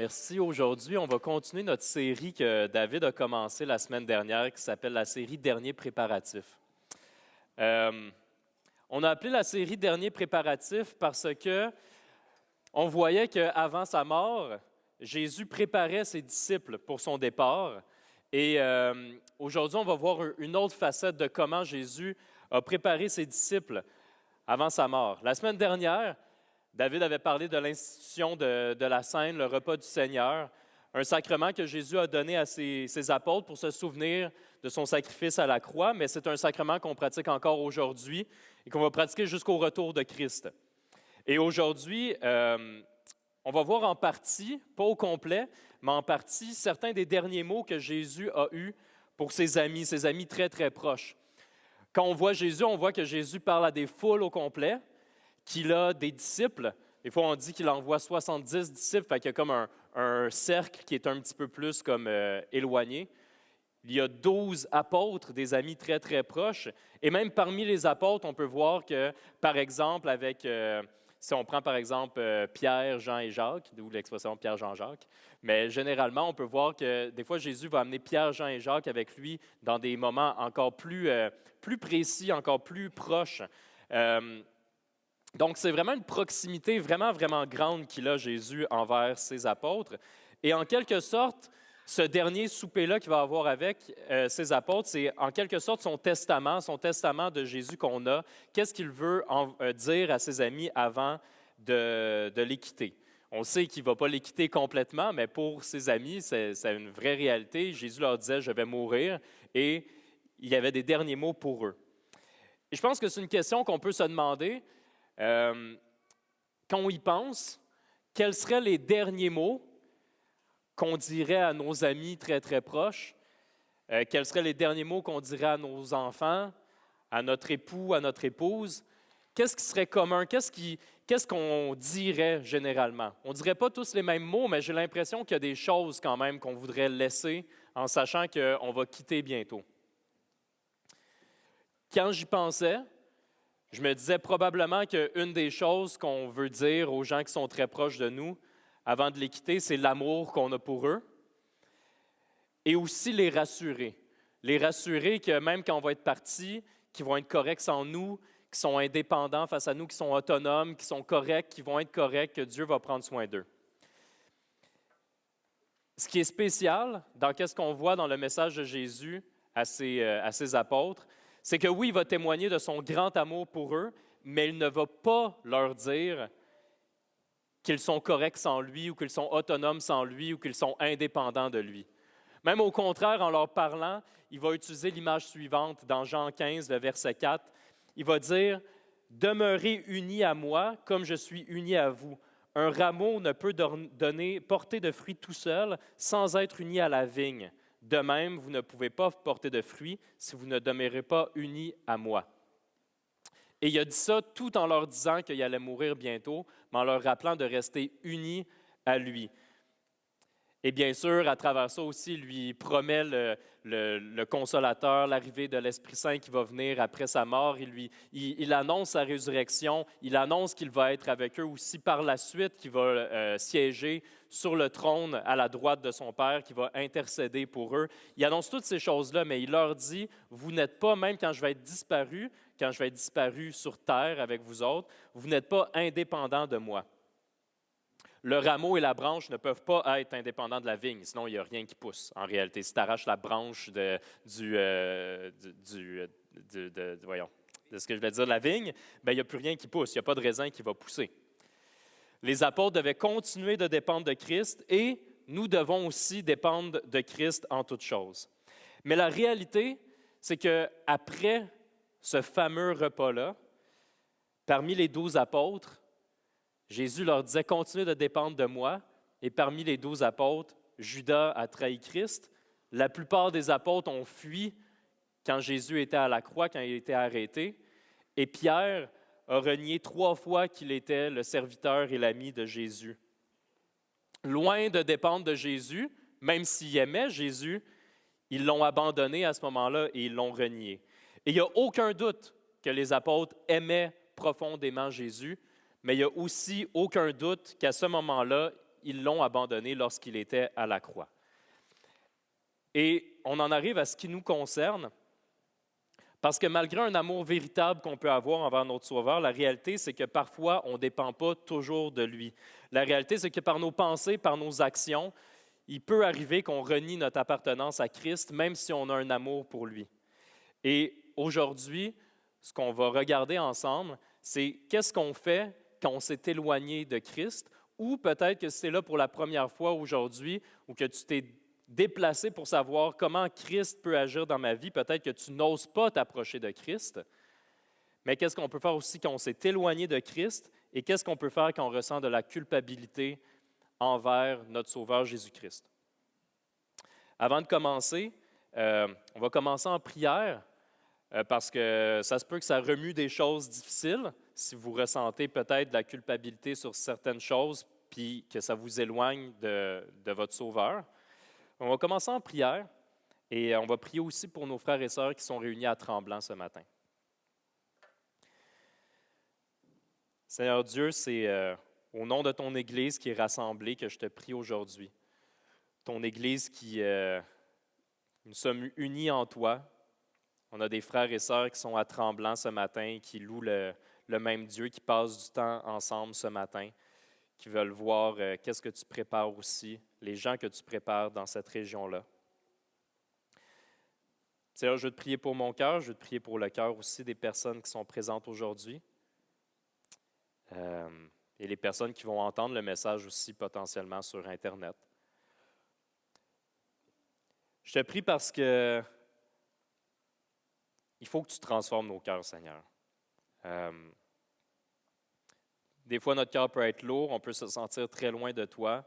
Merci. Aujourd'hui, on va continuer notre série que David a commencée la semaine dernière, qui s'appelle la série Derniers préparatifs. On a appelé la série Derniers préparatifs parce que on voyait qu'avant sa mort, Jésus préparait ses disciples pour son départ. Et aujourd'hui, on va voir une autre facette de comment Jésus a préparé ses disciples avant sa mort. La semaine dernière, David avait parlé de l'institution de la Cène, le repas du Seigneur, un sacrement que Jésus a donné à ses apôtres pour se souvenir de son sacrifice à la croix, mais c'est un sacrement qu'on pratique encore aujourd'hui et qu'on va pratiquer jusqu'au retour de Christ. Et aujourd'hui, on va voir en partie, pas au complet, mais en partie, certains des derniers mots que Jésus a eus pour ses amis très, très proches. Quand on voit Jésus, on voit que Jésus parle à des foules au complet, qu'il a des disciples. Des fois, on dit qu'il envoie 70 disciples, fait qu'il y a comme un cercle qui est un petit peu plus comme éloigné. Il y a 12 apôtres, des amis très, très proches. Et même parmi les apôtres, on peut voir que, par exemple, si on prend par exemple Pierre, Jean et Jacques, d'où l'expression Pierre, Jean, Jacques, mais généralement, on peut voir que des fois, Jésus va amener Pierre, Jean et Jacques avec lui dans des moments encore plus précis, encore plus proches. Donc, c'est vraiment une proximité vraiment, vraiment grande qu'il a, Jésus, envers ses apôtres. Et en quelque sorte, ce dernier souper-là qu'il va avoir avec ses apôtres, c'est en quelque sorte son testament de Jésus qu'on a. Qu'est-ce qu'il veut dire à ses amis avant de les quitter? On sait qu'il ne va pas les quitter complètement, mais pour ses amis, c'est une vraie réalité. Jésus leur disait « Je vais mourir » et il y avait des derniers mots pour eux. Et je pense que c'est une question qu'on peut se demander. Quand on y pense, quels seraient les derniers mots qu'on dirait à nos amis très, très proches? Quels seraient les derniers mots qu'on dirait à nos enfants, à notre époux, à notre épouse? Qu'est-ce qui serait commun? Qu'est-ce qu'on dirait généralement? On ne dirait pas tous les mêmes mots, mais j'ai l'impression qu'il y a des choses quand même qu'on voudrait laisser en sachant qu'on va quitter bientôt. Quand j'y pensais, je me disais probablement qu'une des choses qu'on veut dire aux gens qui sont très proches de nous avant de les quitter, c'est l'amour qu'on a pour eux et aussi les rassurer. Les rassurer que même quand on va être partis, qu'ils vont être corrects sans nous, qu'ils sont indépendants face à nous, qu'ils sont autonomes, qu'ils sont corrects, qu'ils vont être corrects, que Dieu va prendre soin d'eux. Ce qui est spécial dans ce qu'on voit dans le message de Jésus à ses apôtres, c'est que oui, il va témoigner de son grand amour pour eux, mais il ne va pas leur dire qu'ils sont corrects sans lui ou qu'ils sont autonomes sans lui ou qu'ils sont indépendants de lui. Même au contraire, en leur parlant, il va utiliser l'image suivante dans Jean 15, le verset 4. Il va dire « Demeurez unis à moi comme je suis uni à vous. Un rameau ne peut porter de fruits tout seul sans être uni à la vigne. De même, vous ne pouvez pas porter de fruits si vous ne demeurez pas unis à moi. » Et il a dit ça tout en leur disant qu'il allait mourir bientôt, mais en leur rappelant de rester unis à lui. Et bien sûr, à travers ça aussi, il lui promet le Consolateur, l'arrivée de l'Esprit Saint qui va venir après sa mort. Il annonce sa résurrection, il annonce qu'il va être avec eux aussi par la suite, qu'il va siéger sur le trône à la droite de son Père, qui va intercéder pour eux. Il annonce toutes ces choses-là, mais il leur dit, vous n'êtes pas, même quand je vais être disparu sur terre avec vous autres, vous n'êtes pas indépendants de moi. Le rameau et la branche ne peuvent pas être indépendants de la vigne, sinon il n'y a rien qui pousse. En réalité, si tu arraches la branche de ce que je vais dire, de la vigne, bien, il n'y a plus rien qui pousse, il n'y a pas de raisin qui va pousser. Les apôtres devaient continuer de dépendre de Christ et nous devons aussi dépendre de Christ en toutes choses. Mais la réalité, c'est qu'après ce fameux repas-là, parmi les 12 apôtres, Jésus leur disait « Continuez de dépendre de moi ». Et parmi les 12 apôtres, Judas a trahi Christ. La plupart des apôtres ont fui quand Jésus était à la croix, quand il était arrêté. Et Pierre a renié 3 fois qu'il était le serviteur et l'ami de Jésus. Loin de dépendre de Jésus, même s'ils aimaient Jésus, ils l'ont abandonné à ce moment-là et ils l'ont renié. Et il n'y a aucun doute que les apôtres aimaient profondément Jésus, mais il n'y a aussi aucun doute qu'à ce moment-là, ils l'ont abandonné lorsqu'il était à la croix. Et on en arrive à ce qui nous concerne, parce que malgré un amour véritable qu'on peut avoir envers notre Sauveur, la réalité, c'est que parfois, on ne dépend pas toujours de lui. La réalité, c'est que par nos pensées, par nos actions, il peut arriver qu'on renie notre appartenance à Christ, même si on a un amour pour lui. Et aujourd'hui, ce qu'on va regarder ensemble, c'est qu'est-ce qu'on fait quand on s'est éloigné de Christ, ou peut-être que c'est là pour la première fois aujourd'hui, ou que tu t'es déplacé pour savoir comment Christ peut agir dans ma vie. Peut-être que tu n'oses pas t'approcher de Christ. Mais qu'est-ce qu'on peut faire aussi quand on s'est éloigné de Christ et qu'est-ce qu'on peut faire quand on ressent de la culpabilité envers notre Sauveur Jésus-Christ? Avant de commencer, on va commencer en prière parce que ça se peut que ça remue des choses difficiles si vous ressentez peut-être de la culpabilité sur certaines choses puis que ça vous éloigne de votre Sauveur. On va commencer en prière et on va prier aussi pour nos frères et sœurs qui sont réunis à Tremblant ce matin. Seigneur Dieu, c'est au nom de ton Église qui est rassemblée que je te prie aujourd'hui. Ton Église qui, nous sommes unis en toi. On a des frères et sœurs qui sont à Tremblant ce matin, qui louent le même Dieu, qui passent du temps ensemble ce matin, qui veulent voir qu'est-ce que tu prépares aussi, les gens que tu prépares dans cette région-là. Seigneur, je veux te prier pour mon cœur, je veux te prier pour le cœur aussi des personnes qui sont présentes aujourd'hui et les personnes qui vont entendre le message aussi potentiellement sur Internet. Je te prie parce que il faut que tu transformes nos cœurs, Seigneur. Des fois, notre cœur peut être lourd, on peut se sentir très loin de toi,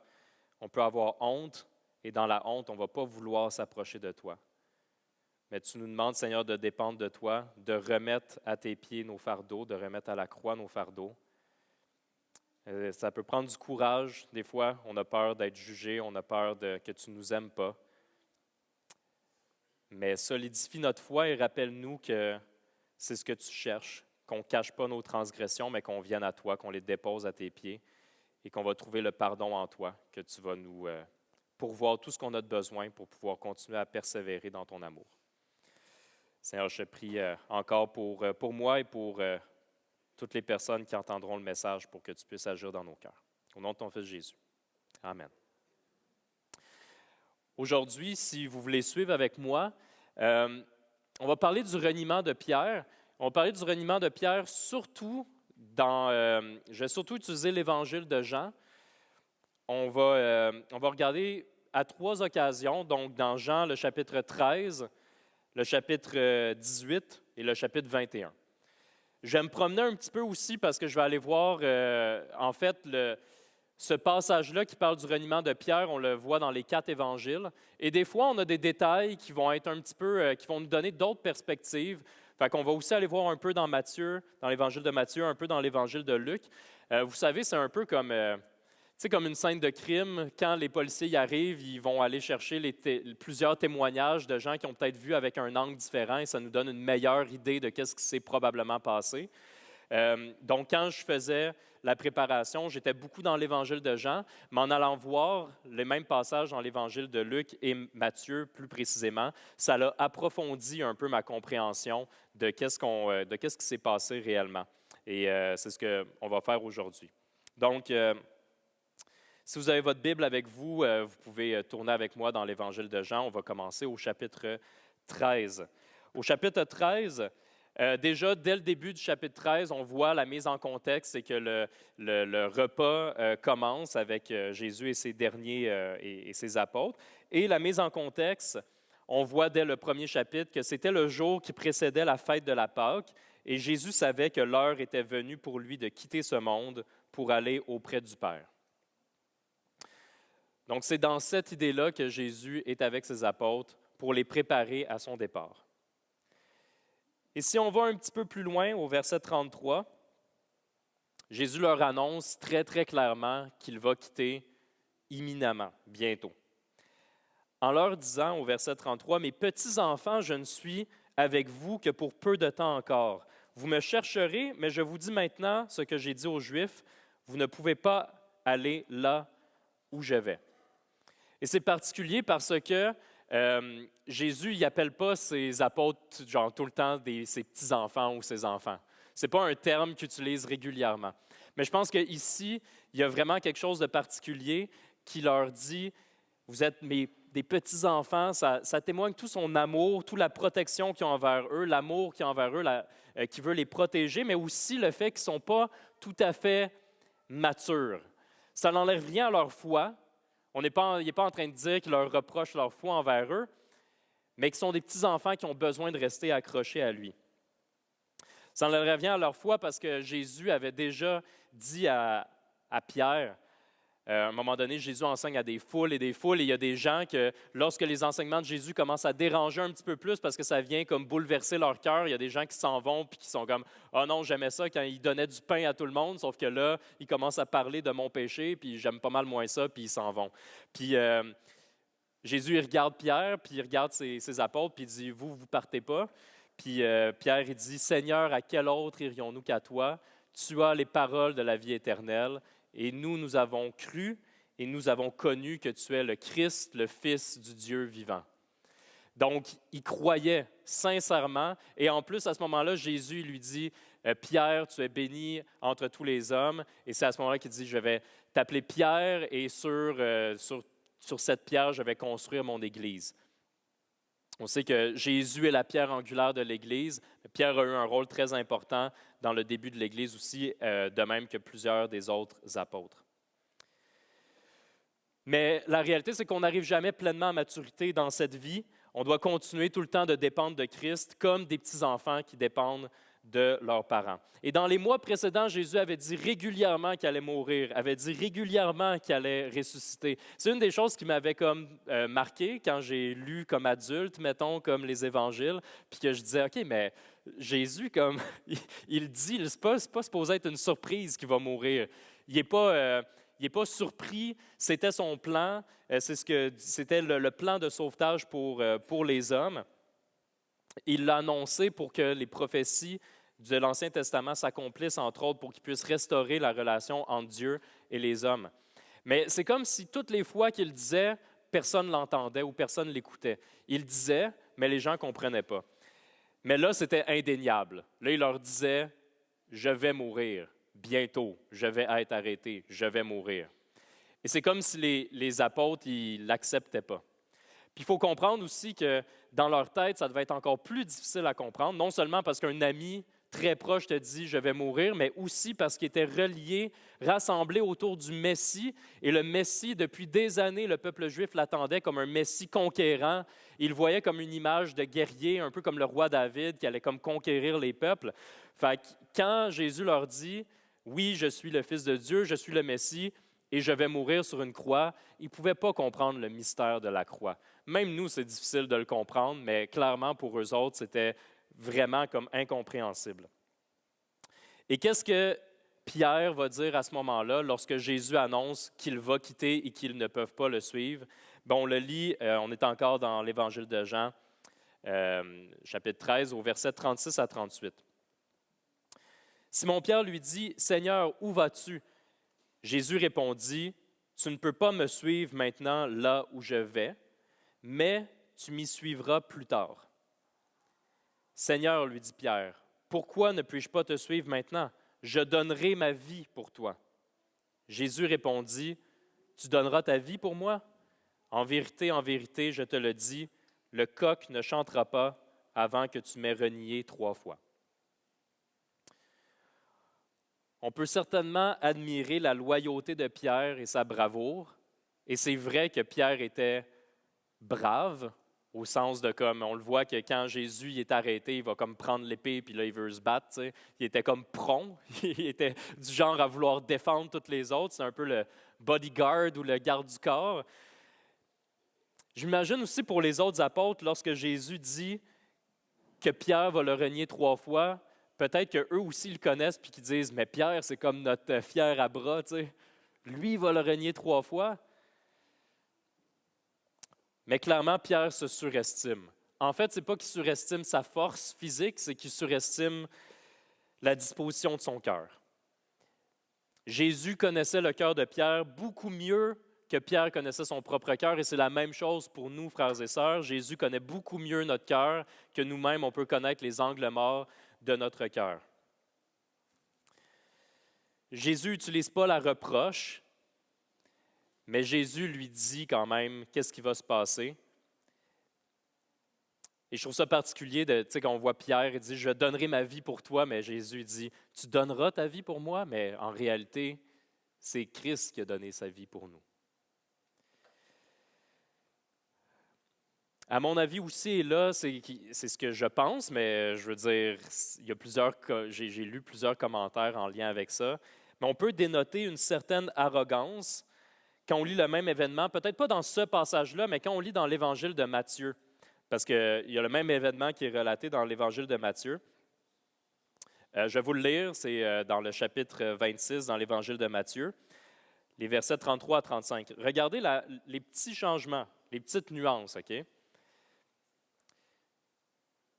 on peut avoir honte, et dans la honte, on ne va pas vouloir s'approcher de toi. Mais tu nous demandes, Seigneur, de dépendre de toi, de remettre à tes pieds nos fardeaux, de remettre à la croix nos fardeaux. Ça peut prendre du courage. Des fois, on a peur d'être jugé, on a peur que tu ne nous aimes pas. Mais solidifie notre foi et rappelle-nous que c'est ce que tu cherches, qu'on ne cache pas nos transgressions, mais qu'on vienne à toi, qu'on les dépose à tes pieds et qu'on va trouver le pardon en toi, que tu vas nous pourvoir tout ce qu'on a de besoin pour pouvoir continuer à persévérer dans ton amour. Seigneur, je te prie encore pour moi et pour toutes les personnes qui entendront le message pour que tu puisses agir dans nos cœurs. Au nom de ton Fils Jésus. Amen. Aujourd'hui, si vous voulez suivre avec moi, on va parler du reniement de Pierre. On va parler du reniement de Pierre surtout je vais surtout utiliser l'Évangile de Jean. On va regarder à 3 occasions, donc dans Jean, le chapitre 13, le chapitre 18 et le chapitre 21. Je vais me promener un petit peu aussi parce que je vais aller voir, en fait, ce passage-là qui parle du reniement de Pierre, on le voit dans les 4 évangiles. Et des fois, on a des détails qui vont être un petit peu, qui vont nous donner d'autres perspectives. Fait qu'on va aussi aller voir un peu dans Matthieu, dans l'évangile de Matthieu, un peu dans l'évangile de Luc. Vous savez, c'est un peu comme, comme une scène de crime. Quand les policiers y arrivent, ils vont aller chercher plusieurs témoignages de gens qui ont peut-être vu avec un angle différent et ça nous donne une meilleure idée de ce qui s'est probablement passé. Donc, quand je faisais la préparation, j'étais beaucoup dans l'Évangile de Jean, mais en allant voir les mêmes passages dans l'Évangile de Luc et Matthieu plus précisément, ça a approfondi un peu ma compréhension de qu'est-ce qui s'est passé réellement. Et c'est ce qu'on va faire aujourd'hui. Donc, si vous avez votre Bible avec vous, vous pouvez tourner avec moi dans l'Évangile de Jean. On va commencer au chapitre 13. Au chapitre 13, déjà, dès le début du chapitre 13, on voit la mise en contexte, c'est que le repas commence avec Jésus et ses derniers et ses apôtres. Et la mise en contexte, on voit dès le premier chapitre que c'était le jour qui précédait la fête de la Pâque et Jésus savait que l'heure était venue pour lui de quitter ce monde pour aller auprès du Père. Donc, c'est dans cette idée-là que Jésus est avec ses apôtres pour les préparer à son départ. Et si on va un petit peu plus loin, au verset 33, Jésus leur annonce très, très clairement qu'il va quitter imminemment, bientôt. En leur disant au verset 33, « Mes petits enfants, je ne suis avec vous que pour peu de temps encore. Vous me chercherez, mais je vous dis maintenant ce que j'ai dit aux Juifs, vous ne pouvez pas aller là où je vais. Et c'est particulier parce que Jésus, il n'appelle pas ses apôtres, genre tout le temps, ses petits-enfants ou ses enfants. Ce n'est pas un terme qu'il utilise régulièrement. Mais je pense qu'ici, il y a vraiment quelque chose de particulier qui leur dit, vous êtes des petits-enfants, ça témoigne tout son amour, toute la protection qu'ils ont envers eux, l'amour qu'ils ont envers eux, qui veut les protéger, mais aussi le fait qu'ils ne sont pas tout à fait matures. Ça n'enlève rien à leur foi. Il n'est pas en train de dire qu'il leur reproche leur foi envers eux, mais qu'ils sont des petits-enfants qui ont besoin de rester accrochés à lui. Ça n'enlève rien à leur foi parce que Jésus avait déjà dit à Pierre, à un moment donné, Jésus enseigne à des foules, et il y a des gens que, lorsque les enseignements de Jésus commencent à déranger un petit peu plus parce que ça vient comme bouleverser leur cœur, il y a des gens qui s'en vont puis qui sont comme « Ah non, j'aimais ça quand il donnait du pain à tout le monde, sauf que là, il commence à parler de mon péché, puis j'aime pas mal moins ça, puis ils s'en vont. » Puis Jésus, il regarde Pierre, puis il regarde ses apôtres, puis il dit « Vous partez pas. » Puis Pierre, il dit « Seigneur, à quel autre irions-nous qu'à toi? Tu as les paroles de la vie éternelle. » Et nous avons cru et nous avons connu que tu es le Christ, le Fils du Dieu vivant. Donc, il croyait sincèrement. Et en plus, à ce moment-là, Jésus lui dit, Pierre, tu es béni entre tous les hommes. Et c'est à ce moment-là qu'il dit, je vais t'appeler Pierre et sur cette pierre, je vais construire mon Église. On sait que Jésus est la pierre angulaire de l'Église. Pierre a eu un rôle très important dans le début de l'Église aussi, de même que plusieurs des autres apôtres. Mais la réalité, c'est qu'on n'arrive jamais pleinement à maturité dans cette vie. On doit continuer tout le temps de dépendre de Christ comme des petits-enfants qui dépendent de leurs parents. Et dans les mois précédents, Jésus avait dit régulièrement qu'il allait mourir, avait dit régulièrement qu'il allait ressusciter. C'est une des choses qui m'avait comme marqué quand j'ai lu comme adulte, mettons, comme les évangiles, puis que je disais, OK, mais Jésus, comme il dit, c'est pas supposé être une surprise qu'il va mourir. Il n'est pas surpris, c'était son plan, c'était le plan de sauvetage pour les hommes. Il l'a annoncé pour que les prophéties de l'Ancien Testament s'accomplissent, entre autres, pour qu'il puisse restaurer la relation entre Dieu et les hommes. Mais c'est comme si toutes les fois qu'il disait, personne ne l'entendait ou personne ne l'écoutait. Il disait, mais les gens ne comprenaient pas. Mais là, c'était indéniable. Là, il leur disait, je vais mourir bientôt, je vais être arrêté, je vais mourir. Et c'est comme si les apôtres, ils ne l'acceptaient pas. Puis il faut comprendre aussi que dans leur tête, ça devait être encore plus difficile à comprendre, non seulement parce qu'un ami très proche te dit « je vais mourir », mais aussi parce qu'ils étaient reliés, rassemblés autour du Messie. Et le Messie, depuis des années, le peuple juif l'attendait comme un Messie conquérant. Il le voyait comme une image de guerrier, un peu comme le roi David qui allait comme conquérir les peuples. Fait que quand Jésus leur dit « oui, je suis le Fils de Dieu, je suis le Messie », et je vais mourir sur une croix, ils ne pouvaient pas comprendre le mystère de la croix. Même nous, c'est difficile de le comprendre, mais clairement, pour eux autres, c'était vraiment comme incompréhensible. Et qu'est-ce que Pierre va dire à ce moment-là, lorsque Jésus annonce qu'il va quitter et qu'ils ne peuvent pas le suivre? Bien, on le lit, on est encore dans l'Évangile de Jean, chapitre 13, au verset 36 à 38. Simon-Pierre lui dit, « Seigneur, où vas-tu? » Jésus répondit, « Tu ne peux pas me suivre maintenant là où je vais, mais tu m'y suivras plus tard. » « Seigneur, lui dit Pierre, pourquoi ne puis-je pas te suivre maintenant? Je donnerai ma vie pour toi. » Jésus répondit, « Tu donneras ta vie pour moi? En vérité, je te le dis, le coq ne chantera pas avant que tu m'aies renié 3 fois. » On peut certainement admirer la loyauté de Pierre et sa bravoure, et c'est vrai que Pierre était brave, au sens de comme, on le voit que quand Jésus il est arrêté, il va comme prendre l'épée, puis là, il veut se battre. Tu sais. Il était comme prompt, il était du genre à vouloir défendre tous les autres. C'est un peu le bodyguard ou le garde du corps. J'imagine aussi pour les autres apôtres, lorsque Jésus dit que Pierre va le renier 3 fois, peut-être qu'eux aussi le connaissent puis qu'ils disent « Mais Pierre, c'est comme notre fier à bras, tu sais. Lui, il va le renier 3 fois. » Mais clairement, Pierre se surestime. En fait, ce n'est pas qu'il surestime sa force physique, c'est qu'il surestime la disposition de son cœur. Jésus connaissait le cœur de Pierre beaucoup mieux que Pierre connaissait son propre cœur, et c'est la même chose pour nous, frères et sœurs. Jésus connaît beaucoup mieux notre cœur que nous-mêmes, on peut connaître les angles morts de notre cœur. Jésus n'utilise pas la reproche, mais Jésus lui dit quand même qu'est-ce qui va se passer. Et je trouve ça particulier quand on voit Pierre, il dit « Je donnerai ma vie pour toi », mais Jésus dit « Tu donneras ta vie pour moi », mais en réalité, c'est Christ qui a donné sa vie pour nous. À mon avis aussi, et là, c'est ce que je pense, mais je veux dire, il y a j'ai lu plusieurs commentaires en lien avec ça, mais on peut dénoter une certaine arrogance quand on lit le même événement, peut-être pas dans ce passage-là, mais quand on lit dans l'Évangile de Matthieu, parce qu'il y a le même événement qui est relaté dans l'Évangile de Matthieu. Je vais vous le lire, c'est dans le chapitre 26 dans l'Évangile de Matthieu, les versets 33 à 35. Regardez les petits changements, les petites nuances, OK?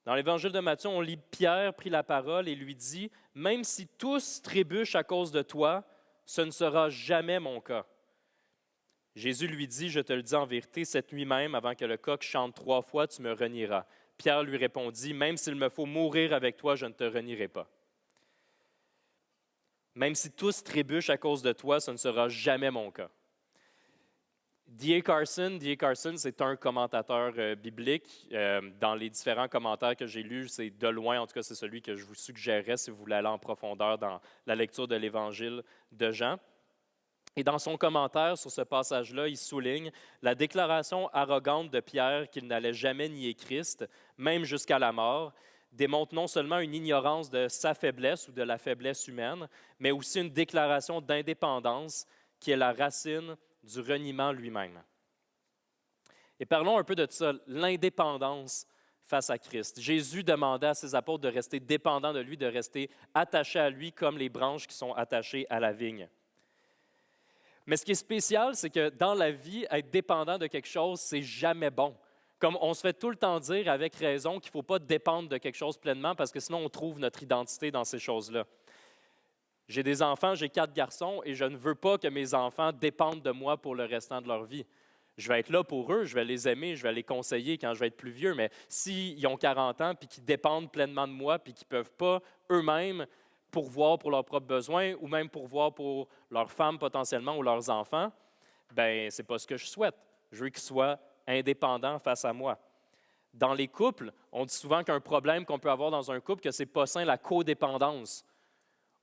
Dans l'Évangile de Matthieu, on lit Pierre prit la parole et lui dit « Même si tous trébuchent à cause de toi, ce ne sera jamais mon cas. » Jésus lui dit « Je te le dis en vérité, cette nuit même, avant que le coq chante 3 fois, tu me renieras. » Pierre lui répondit « Même s'il me faut mourir avec toi, je ne te renierai pas. » Même si tous trébuchent à cause de toi, ce ne sera jamais mon cas. D.A. Carson, c'est un commentateur biblique. Dans les différents commentaires que j'ai lus, c'est de loin, en tout cas, c'est celui que je vous suggérerais si vous voulez aller en profondeur dans la lecture de l'Évangile de Jean. Et dans son commentaire sur ce passage-là, il souligne la déclaration arrogante de Pierre qu'il n'allait jamais nier Christ, même jusqu'à la mort, démontre non seulement une ignorance de sa faiblesse ou de la faiblesse humaine, mais aussi une déclaration d'indépendance qui est la racine du reniement lui-même. Et parlons un peu de ça, l'indépendance face à Christ. Jésus demandait à ses apôtres de rester dépendants de lui, de rester attachés à lui comme les branches qui sont attachées à la vigne. Mais ce qui est spécial, c'est que dans la vie, être dépendant de quelque chose, c'est jamais bon. Comme on se fait tout le temps dire avec raison qu'il ne faut pas dépendre de quelque chose pleinement parce que sinon on trouve notre identité dans ces choses-là. J'ai des enfants, j'ai 4 garçons et je ne veux pas que mes enfants dépendent de moi pour le restant de leur vie. Je vais être là pour eux, je vais les aimer, je vais les conseiller quand je vais être plus vieux, mais s'ils ont 40 ans et qu'ils dépendent pleinement de moi et qu'ils ne peuvent pas eux-mêmes pourvoir pour leurs propres besoins ou même pourvoir pour leurs femmes potentiellement ou leurs enfants, bien, ce n'est pas ce que je souhaite. Je veux qu'ils soient indépendants face à moi. Dans les couples, on dit souvent qu'un problème qu'on peut avoir dans un couple, que ce n'est pas sain, la codépendance.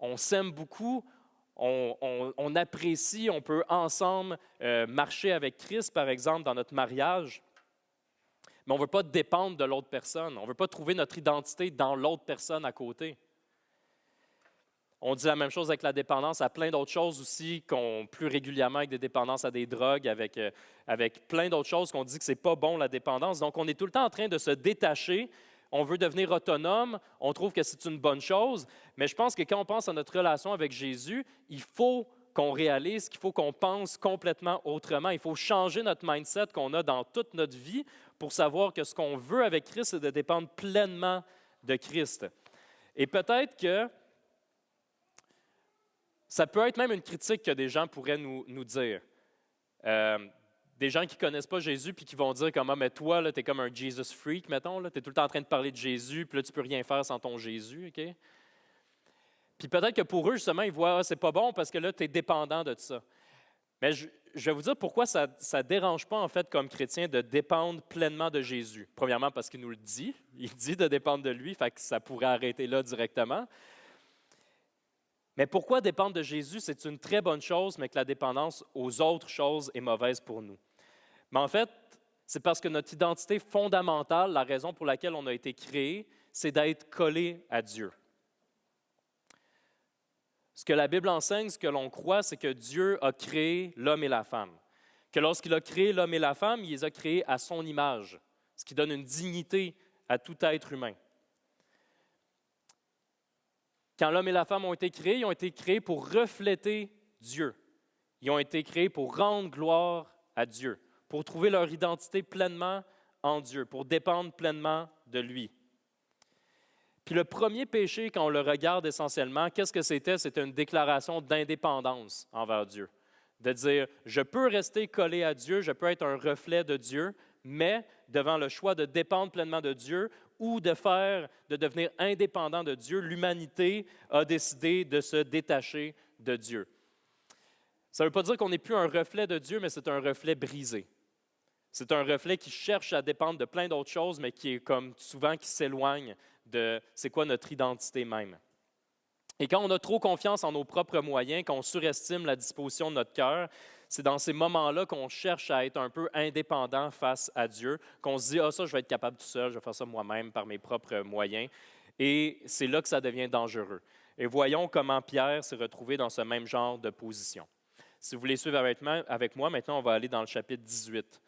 On s'aime beaucoup, on apprécie, on peut ensemble marcher avec Christ, par exemple, dans notre mariage, mais on ne veut pas dépendre de l'autre personne. On ne veut pas trouver notre identité dans l'autre personne à côté. On dit la même chose avec la dépendance à plein d'autres choses aussi, plus régulièrement avec des dépendances à des drogues, avec plein d'autres choses qu'on dit que ce n'est pas bon la dépendance. Donc, on est tout le temps en train de se détacher. On veut devenir autonome, on trouve que c'est une bonne chose, mais je pense que quand on pense à notre relation avec Jésus, il faut qu'on réalise qu'il faut qu'on pense complètement autrement. Il faut changer notre mindset qu'on a dans toute notre vie pour savoir que ce qu'on veut avec Christ, c'est de dépendre pleinement de Christ. Et peut-être que ça peut être même une critique que des gens pourraient nous dire. Des gens qui ne connaissent pas Jésus puis qui vont dire comme « Ah, mais toi, tu es comme un Jesus freak, mettons. Tu es tout le temps en train de parler de Jésus, puis là, tu ne peux rien faire sans ton Jésus. Okay? » Puis peut-être que pour eux, justement, ils voient « Ah, c'est pas bon parce que là, tu es dépendant de ça. » Mais je vais vous dire pourquoi ça ne dérange pas, en fait, comme chrétien, de dépendre pleinement de Jésus. Premièrement, parce qu'il nous le dit. Il dit de dépendre de lui, fait que ça pourrait arrêter là directement. Mais pourquoi dépendre de Jésus, c'est une très bonne chose, mais que la dépendance aux autres choses est mauvaise pour nous. Mais en fait, c'est parce que notre identité fondamentale, la raison pour laquelle on a été créé, c'est d'être collé à Dieu. Ce que la Bible enseigne, ce que l'on croit, c'est que Dieu a créé l'homme et la femme. Que lorsqu'il a créé l'homme et la femme, il les a créés à son image, ce qui donne une dignité à tout être humain. Quand l'homme et la femme ont été créés, ils ont été créés pour refléter Dieu. Ils ont été créés pour rendre gloire à Dieu, pour trouver leur identité pleinement en Dieu, pour dépendre pleinement de lui. Puis le premier péché, quand on le regarde essentiellement, qu'est-ce que c'était? C'était une déclaration d'indépendance envers Dieu. de dire, je peux rester collé à Dieu, je peux être un reflet de Dieu, mais devant le choix de dépendre pleinement de Dieu ou de devenir indépendant de Dieu, l'humanité a décidé de se détacher de Dieu. Ça ne veut pas dire qu'on n'est plus un reflet de Dieu, mais c'est un reflet brisé. C'est un reflet qui cherche à dépendre de plein d'autres choses, mais qui est comme souvent qui s'éloigne de c'est quoi notre identité même. Et quand on a trop confiance en nos propres moyens, quand on surestime la disposition de notre cœur, c'est dans ces moments-là qu'on cherche à être un peu indépendant face à Dieu, qu'on se dit « Ah, ça, je vais être capable tout seul, je vais faire ça moi-même par mes propres moyens. » Et c'est là que ça devient dangereux. Et voyons comment Pierre s'est retrouvé dans ce même genre de position. Si vous voulez suivre avec moi, maintenant, on va aller dans le chapitre 18.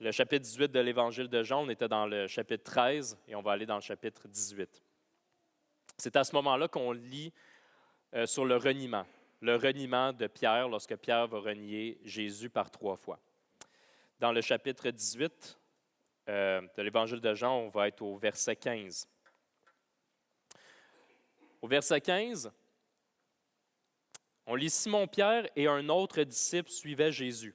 Le chapitre 18 de l'Évangile de Jean, on était dans le chapitre 13 et on va aller dans le chapitre 18. C'est à ce moment-là qu'on lit sur le reniement de Pierre lorsque Pierre va renier Jésus par 3 fois. Dans le chapitre 18 de l'Évangile de Jean, on va être au verset 15. Au verset 15, on lit « Simon-Pierre et un autre disciple suivaient Jésus.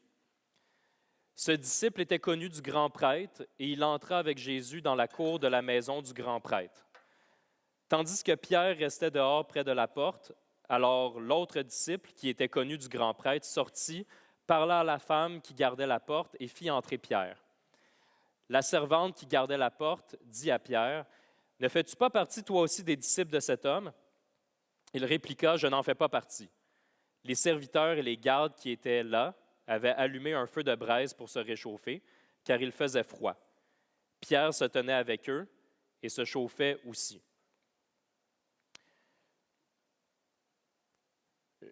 Ce disciple était connu du grand prêtre et il entra avec Jésus dans la cour de la maison du grand prêtre. Tandis que Pierre restait dehors près de la porte, alors l'autre disciple, qui était connu du grand prêtre, sortit, parla à la femme qui gardait la porte et fit entrer Pierre. La servante qui gardait la porte dit à Pierre, « Ne fais-tu pas partie toi aussi des disciples de cet homme? » Il répliqua, « Je n'en fais pas partie. » Les serviteurs et les gardes qui étaient là avaient allumé un feu de braise pour se réchauffer, car il faisait froid. Pierre se tenait avec eux et se chauffait aussi.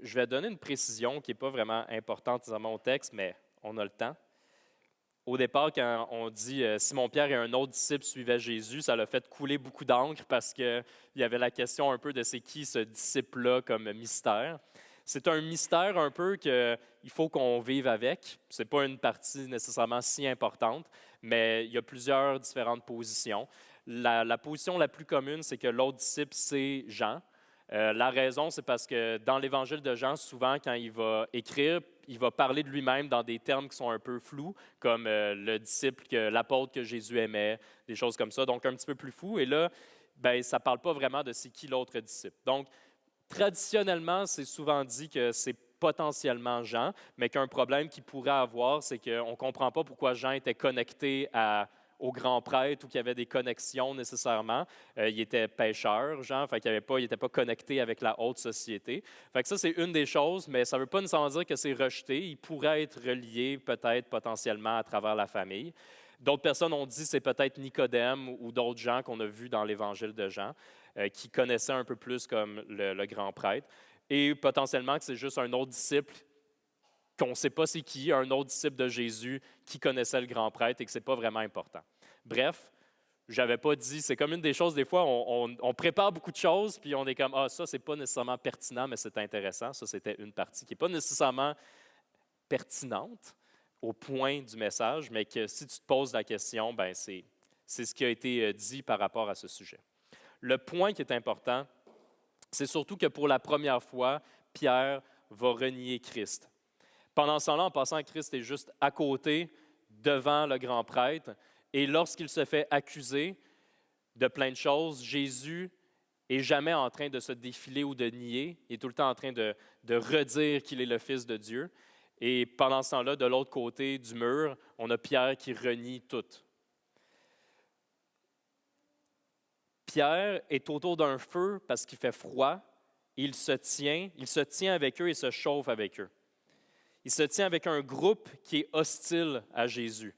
Je vais donner une précision qui n'est pas vraiment importante dans mon texte, mais on a le temps. Au départ, quand on dit « Simon-Pierre et un autre disciple suivaient Jésus », ça l'a fait couler beaucoup d'encre parce qu'il y avait la question un peu de c'est qui ce disciple-là comme mystère. C'est un mystère un peu qu'il faut qu'on vive avec. Ce n'est pas une partie nécessairement si importante, mais il y a plusieurs différentes positions. La position la plus commune, c'est que l'autre disciple, c'est Jean. La raison, c'est parce que dans l'Évangile de Jean, souvent, quand il va écrire, il va parler de lui-même dans des termes qui sont un peu flous, comme le disciple, l'apôtre que Jésus aimait, des choses comme ça, donc un petit peu plus fou. Et là, ça ne parle pas vraiment de c'est qui l'autre disciple. Donc, traditionnellement, c'est souvent dit que c'est potentiellement Jean, mais qu'un problème qu'il pourrait avoir, c'est qu'on ne comprend pas pourquoi Jean était connecté au grand prêtre ou qu'il y avait des connexions nécessairement. Il était pêcheur, Jean, fait qu'il n'était pas connecté avec la haute société. Fait que ça, c'est une des choses, mais ça ne veut pas nécessairement dire que c'est rejeté. Il pourrait être relié peut-être potentiellement à travers la famille. D'autres personnes ont dit que c'est peut-être Nicodème ou d'autres gens qu'on a vus dans l'Évangile de Jean qui connaissaient un peu plus comme le grand prêtre. Et potentiellement que c'est juste un autre disciple qu'on ne sait pas c'est qui, un autre disciple de Jésus qui connaissait le grand prêtre et que ce n'est pas vraiment important. Bref, je n'avais pas dit, c'est comme une des choses, des fois, on prépare beaucoup de choses, puis on est comme, ah, ça, ce n'est pas nécessairement pertinent, mais c'est intéressant. Ça, c'était une partie qui n'est pas nécessairement pertinente au point du message, mais que si tu te poses la question, c'est ce qui a été dit par rapport à ce sujet. Le point qui est important, c'est surtout que pour la première fois, Pierre va renier Christ. Pendant ce temps-là, en passant, Christ est juste à côté, devant le grand prêtre, et lorsqu'il se fait accuser de plein de choses, Jésus n'est jamais en train de se défiler ou de nier, il est tout le temps en train de redire qu'il est le Fils de Dieu. Et pendant ce temps-là, de l'autre côté du mur, on a Pierre qui renie tout. Pierre est autour d'un feu parce qu'il fait froid. Il se tient avec eux et se chauffe avec eux. Il se tient avec un groupe qui est hostile à Jésus.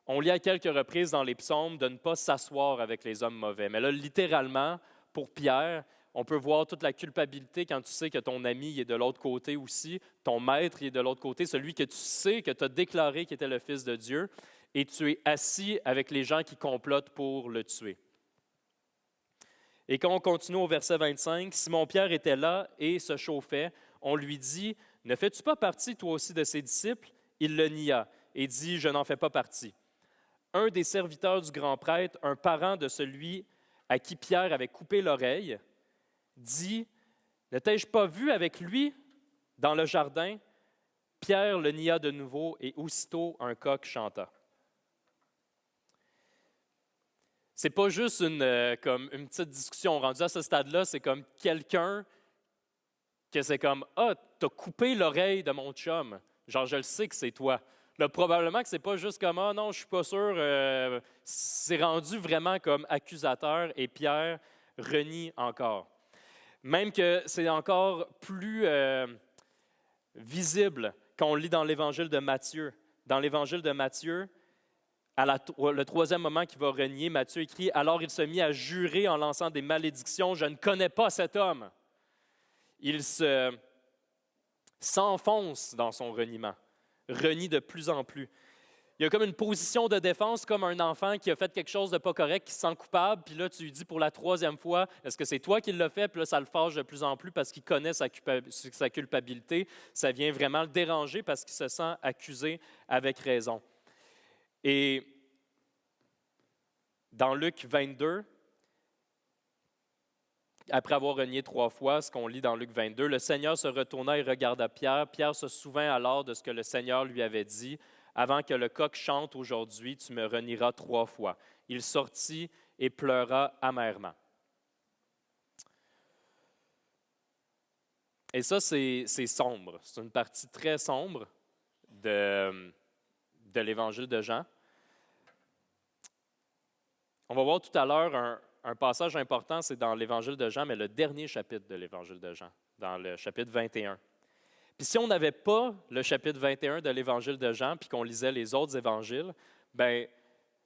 On lit à quelques reprises dans les psaumes de ne pas s'asseoir avec les hommes mauvais. Mais là, littéralement, pour Pierre, on peut voir toute la culpabilité quand tu sais que ton ami il est de l'autre côté aussi, ton maître il est de l'autre côté, celui que tu sais, que tu as déclaré qu'il était le Fils de Dieu, et tu es assis avec les gens qui complotent pour le tuer. Et quand on continue au verset 25, « Simon-Pierre était là et se chauffait. On lui dit, « Ne fais-tu pas partie toi aussi de ses disciples? » Il le nia et dit, « Je n'en fais pas partie. » Un des serviteurs du grand prêtre, un parent de celui à qui Pierre avait coupé l'oreille, dit, « Ne t'ai-je pas vu avec lui dans le jardin? » Pierre le nia de nouveau et aussitôt un coq chanta. C'est pas juste comme une petite discussion. Rendu à ce stade-là, c'est comme quelqu'un que c'est comme « Ah, t'as coupé l'oreille de mon chum. Genre, je le sais que c'est toi. » Là, probablement que c'est pas juste comme « Ah non, je suis pas sûr. » C'est rendu vraiment comme accusateur et Pierre renie encore. Même que c'est encore plus visible quand on lit dans l'Évangile de Matthieu. Dans l'Évangile de Matthieu, le troisième moment qu'il va renier, Matthieu écrit « Alors il se mit à jurer en lançant des malédictions. Je ne connais pas cet homme. » Il s'enfonce dans son reniement, renie de plus en plus. Il y a comme une position de défense, comme un enfant qui a fait quelque chose de pas correct, qui se sent coupable, puis là, tu lui dis pour la troisième fois, est-ce que c'est toi qui l'as fait? Puis là, ça le fâche de plus en plus parce qu'il connaît sa culpabilité. Ça vient vraiment le déranger parce qu'il se sent accusé avec raison. Et dans Luc 22, après avoir renié 3 fois, ce qu'on lit dans Luc 22, le Seigneur se retourna et regarda Pierre. Pierre se souvint alors de ce que le Seigneur lui avait dit. Avant que le coq chante aujourd'hui, tu me renieras 3 fois. Il sortit et pleura amèrement. Et ça, c'est sombre. C'est une partie très sombre de l'Évangile de Jean. On va voir tout à l'heure un passage important, c'est dans l'Évangile de Jean, mais le dernier chapitre de l'Évangile de Jean, dans le chapitre 21. Puis si on n'avait pas le chapitre 21 de l'Évangile de Jean, puis qu'on lisait les autres évangiles, bien,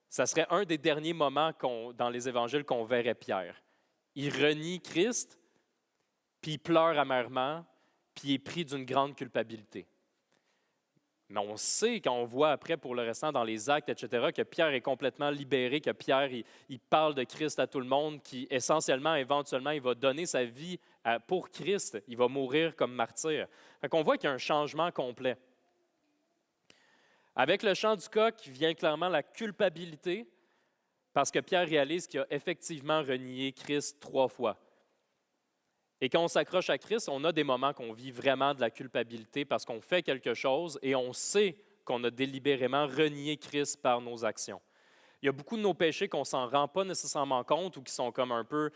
ça serait un des derniers moments dans les évangiles qu'on verrait Pierre. Il renie Christ, puis il pleure amèrement, puis il est pris d'une grande culpabilité. Mais on sait, quand on voit après pour le restant dans les actes, etc., que Pierre est complètement libéré, que Pierre, il parle de Christ à tout le monde, qui essentiellement, éventuellement, il va donner sa vie pour Christ. Il va mourir comme martyr. Fait qu'on voit qu'il y a un changement complet. Avec le chant du coq vient clairement la culpabilité, parce que Pierre réalise qu'il a effectivement renié Christ 3 fois. Et quand on s'accroche à Christ, on a des moments qu'on vit vraiment de la culpabilité parce qu'on fait quelque chose et on sait qu'on a délibérément renié Christ par nos actions. Il y a beaucoup de nos péchés qu'on ne s'en rend pas nécessairement compte ou qui sont comme un peu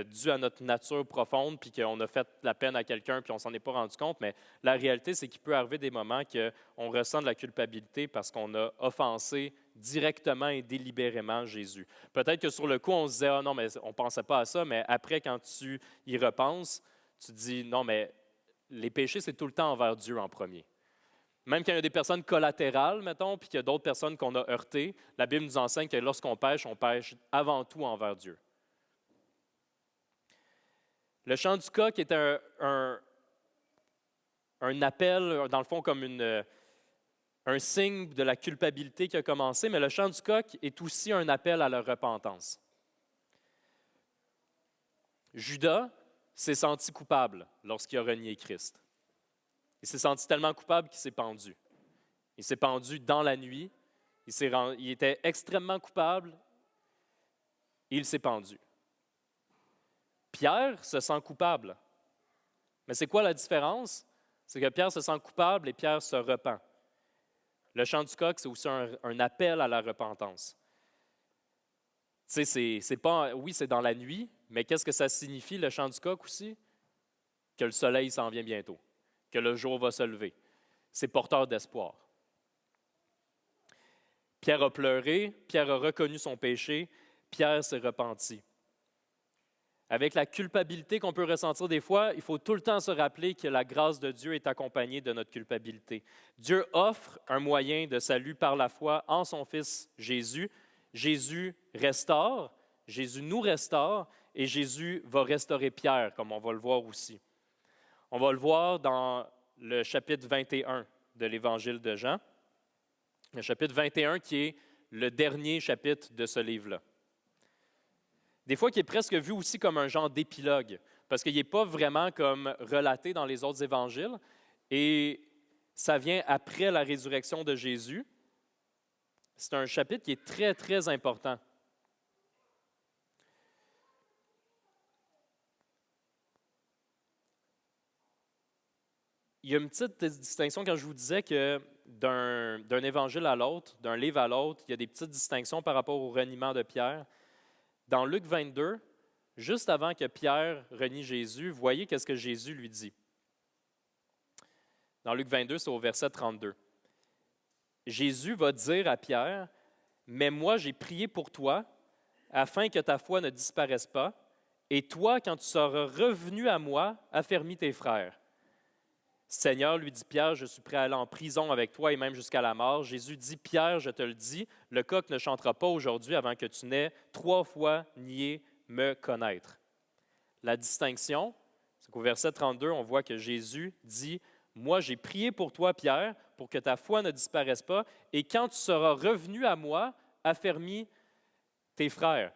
dus à notre nature profonde, puis qu'on a fait la peine à quelqu'un, puis on ne s'en est pas rendu compte. Mais la réalité, c'est qu'il peut arriver des moments qu'on ressent de la culpabilité parce qu'on a offensé directement et délibérément Jésus. Peut-être que sur le coup, on se disait « Ah non, mais on ne pensait pas à ça », mais après, quand tu y repenses, tu te dis « Non, mais les péchés, c'est tout le temps envers Dieu en premier ». Même quand il y a des personnes collatérales, mettons, puis qu'il y a d'autres personnes qu'on a heurtées, la Bible nous enseigne que lorsqu'on pêche, on pêche avant tout envers Dieu. Le chant du coq est un appel, dans le fond, comme un signe de la culpabilité qui a commencé, mais le chant du coq est aussi un appel à la repentance. Judas s'est senti coupable lorsqu'il a renié Christ. Il s'est senti tellement coupable qu'il s'est pendu. Il s'est pendu dans la nuit. Il était extrêmement coupable et il s'est pendu. Pierre se sent coupable. Mais c'est quoi la différence? C'est que Pierre se sent coupable et Pierre se repent. Le chant du coq, c'est aussi un appel à la repentance. Tu sais, oui, c'est dans la nuit, mais qu'est-ce que ça signifie, le chant du coq aussi? Que le soleil s'en vient bientôt, que le jour va se lever. C'est porteur d'espoir. Pierre a pleuré, Pierre a reconnu son péché, Pierre s'est repenti. Avec la culpabilité qu'on peut ressentir des fois, il faut tout le temps se rappeler que la grâce de Dieu est accompagnée de notre culpabilité. Dieu offre un moyen de salut par la foi en son Fils Jésus. Jésus restaure, Jésus nous restaure et Jésus va restaurer Pierre, comme on va le voir aussi. On va le voir dans le chapitre 21 de l'Évangile de Jean. Le chapitre 21 qui est le dernier chapitre de ce livre-là. Des fois, qui est presque vu aussi comme un genre d'épilogue, parce qu'il n'est pas vraiment comme relaté dans les autres évangiles, et ça vient après la résurrection de Jésus. C'est un chapitre qui est très, très important. il y a une petite distinction quand je vous disais que d'un évangile à l'autre, d'un livre à l'autre, il y a des petites distinctions par rapport au reniement de Pierre. Dans Luc 22, juste avant que Pierre renie Jésus, voyez qu'est-ce que Jésus lui dit. Dans Luc 22, c'est au verset 32. Jésus va dire à Pierre, « Mais moi, j'ai prié pour toi, afin que ta foi ne disparaisse pas, et toi, quand tu seras revenu à moi, affermis tes frères. » Seigneur, lui dit Pierre, « Je suis prêt à aller en prison avec toi et même jusqu'à la mort. » Jésus dit, « Pierre, je te le dis, le coq ne chantera pas aujourd'hui avant que tu n'aies 3 fois nié me connaître. » La distinction, c'est qu'au verset 32, on voit que Jésus dit, « Moi, j'ai prié pour toi, Pierre, pour que ta foi ne disparaisse pas, et quand tu seras revenu à moi, affermis tes frères. »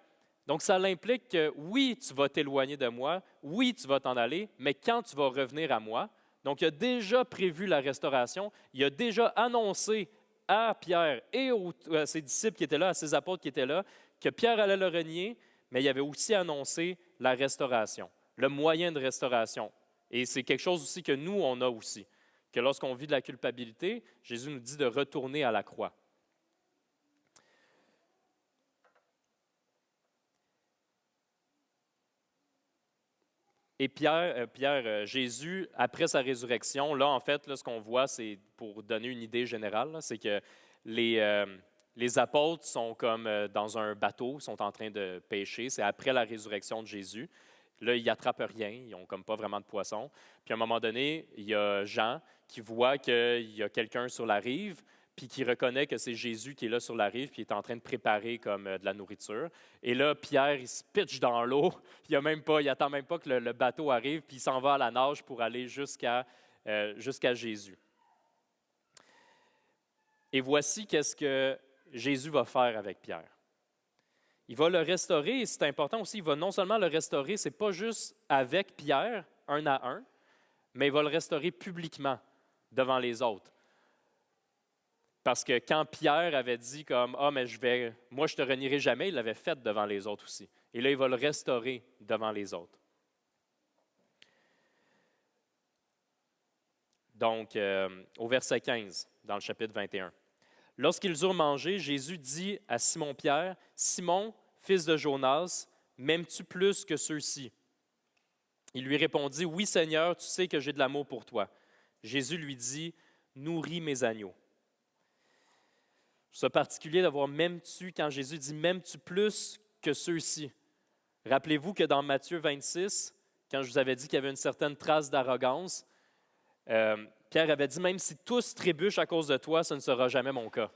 Donc, ça implique que oui, tu vas t'éloigner de moi, oui, tu vas t'en aller, mais quand tu vas revenir à moi, donc il a déjà prévu la restauration, il a déjà annoncé à Pierre et à ses disciples qui étaient là, à ses apôtres qui étaient là, que Pierre allait le renier, mais il avait aussi annoncé la restauration, le moyen de restauration. Et c'est quelque chose aussi que nous, on a aussi, que lorsqu'on vit de la culpabilité, Jésus nous dit de retourner à la croix. Et Jésus, après sa résurrection, là, en fait, là, ce qu'on voit, c'est pour donner une idée générale, là, c'est que les apôtres sont comme dans un bateau, sont en train de pêcher. C'est après la résurrection de Jésus. Là, ils n'attrapent rien, ils n'ont comme pas vraiment de poisson. Puis à un moment donné, il y a Jean qui voit qu'il y a quelqu'un sur la rive, puis qui reconnaît que c'est Jésus qui est là sur la rive, puis il est en train de préparer comme de la nourriture. Et là, Pierre, il se pitche dans l'eau, il n'attend même pas que le bateau arrive, puis il s'en va à la nage pour aller jusqu'à Jésus. Et voici qu'est-ce que Jésus va faire avec Pierre. Il va le restaurer, et c'est important aussi, il va non seulement le restaurer, ce n'est pas juste avec Pierre, un à un, mais il va le restaurer publiquement devant les autres. Parce que quand Pierre avait dit comme « Ah, mais moi je te renierai jamais », il l'avait fait devant les autres aussi. Et là, il va le restaurer devant les autres. Donc, au verset 15, dans le chapitre 21. « Lorsqu'ils eurent mangé, Jésus dit à Simon-Pierre, « Simon, fils de Jonas, m'aimes-tu plus que ceux-ci? » Il lui répondit, « Oui, Seigneur, tu sais que j'ai de l'amour pour toi. » Jésus lui dit, « Nourris mes agneaux. » C'est particulier d'avoir « m'aimes-tu » quand Jésus dit « m'aimes-tu plus que ceux-ci » ? Rappelez-vous que dans Matthieu 26, quand je vous avais dit qu'il y avait une certaine trace d'arrogance, Pierre avait dit « Même si tous trébuchent à cause de toi, ce ne sera jamais mon cas. »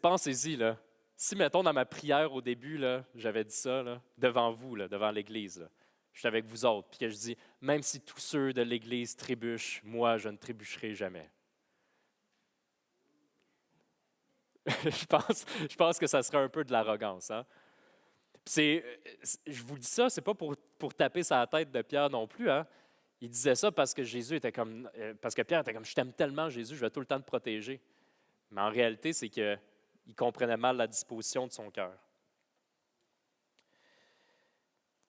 Pensez-y, là. Si, mettons, dans ma prière au début, là, j'avais dit ça là, devant vous, là, devant l'Église, là, je suis avec vous autres, puis que je dis « Même si tous ceux de l'Église trébuchent, moi, je ne trébucherai jamais. » je pense que ça serait un peu de l'arrogance. Hein? Je vous dis ça, ce n'est pas pour taper sa tête de Pierre non plus. Hein? Il disait ça parce que parce que Pierre était comme « Je t'aime tellement, Jésus, je vais tout le temps te protéger. » Mais en réalité, c'est qu'il comprenait mal la disposition de son cœur.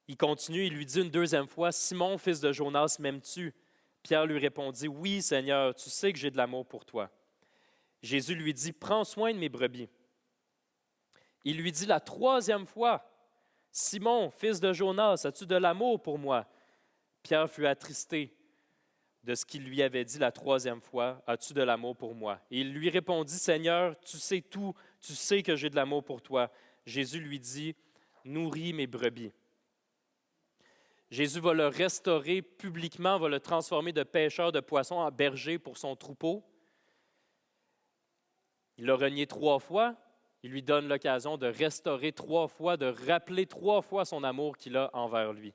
Il continue, il lui dit une deuxième fois « Simon, fils de Jonas, m'aimes-tu? » Pierre lui répondit « Oui, Seigneur, tu sais que j'ai de l'amour pour toi. » Jésus lui dit « Prends soin de mes brebis. » Il lui dit la troisième fois « Simon, fils de Jonas, as-tu de l'amour pour moi? » Pierre fut attristé de ce qu'il lui avait dit la troisième fois « As-tu de l'amour pour moi? » Et il lui répondit « Seigneur, tu sais tout, tu sais que j'ai de l'amour pour toi. » Jésus lui dit « Nourris mes brebis. » Jésus va le restaurer publiquement, va le transformer de pêcheur de poissons en berger pour son troupeau. Il l'a renié 3 fois. Il lui donne l'occasion de restaurer 3 fois, de rappeler 3 fois son amour qu'il a envers lui.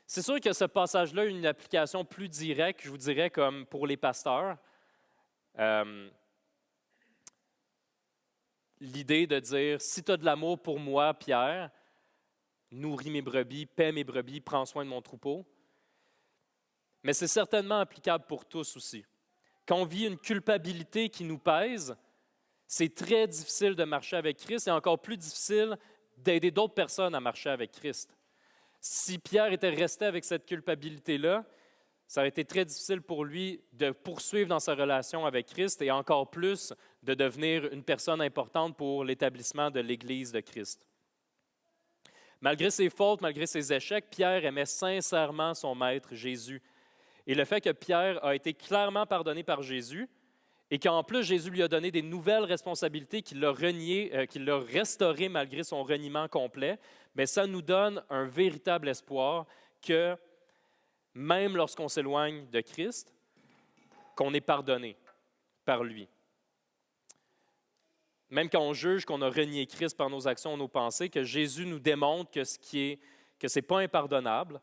C'est sûr que ce passage-là a une application plus directe, je vous dirais, comme pour les pasteurs. L'idée de dire, si tu as de l'amour pour moi, Pierre, nourris mes brebis, paie mes brebis, prends soin de mon troupeau. Mais c'est certainement applicable pour tous aussi. Quand on vit une culpabilité qui nous pèse, c'est très difficile de marcher avec Christ et encore plus difficile d'aider d'autres personnes à marcher avec Christ. Si Pierre était resté avec cette culpabilité-là, ça aurait été très difficile pour lui de poursuivre dans sa relation avec Christ et encore plus de devenir une personne importante pour l'établissement de l'Église de Christ. Malgré ses fautes, malgré ses échecs, Pierre aimait sincèrement son maître Jésus. Et le fait que Pierre a été clairement pardonné par Jésus et qu'en plus Jésus lui a donné des nouvelles responsabilités qu'il l'a reniées, qu'il l'a restaurées malgré son reniement complet, mais ça nous donne un véritable espoir que même lorsqu'on s'éloigne de Christ, qu'on est pardonné par lui. Même quand on juge qu'on a renié Christ par nos actions, nos pensées, que Jésus nous démontre que ce n'est pas impardonnable,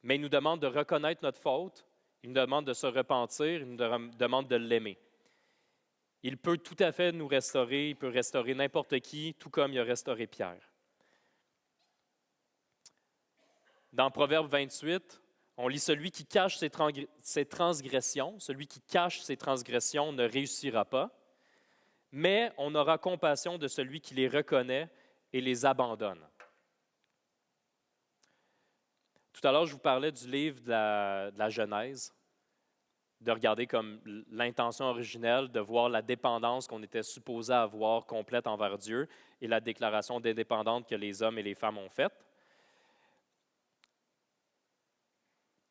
mais il nous demande de reconnaître notre faute, il nous demande de se repentir, il nous demande de l'aimer. Il peut tout à fait nous restaurer, il peut restaurer n'importe qui, tout comme il a restauré Pierre. Dans Proverbe 28, on lit « Celui qui cache ses transgressions, celui qui cache ses transgressions ne réussira pas, mais on aura compassion de celui qui les reconnaît et les abandonne. » Tout à l'heure, je vous parlais du livre de la Genèse, de regarder comme l'intention originelle, de voir la dépendance qu'on était supposé avoir complète envers Dieu et la déclaration d'indépendance que les hommes et les femmes ont faite.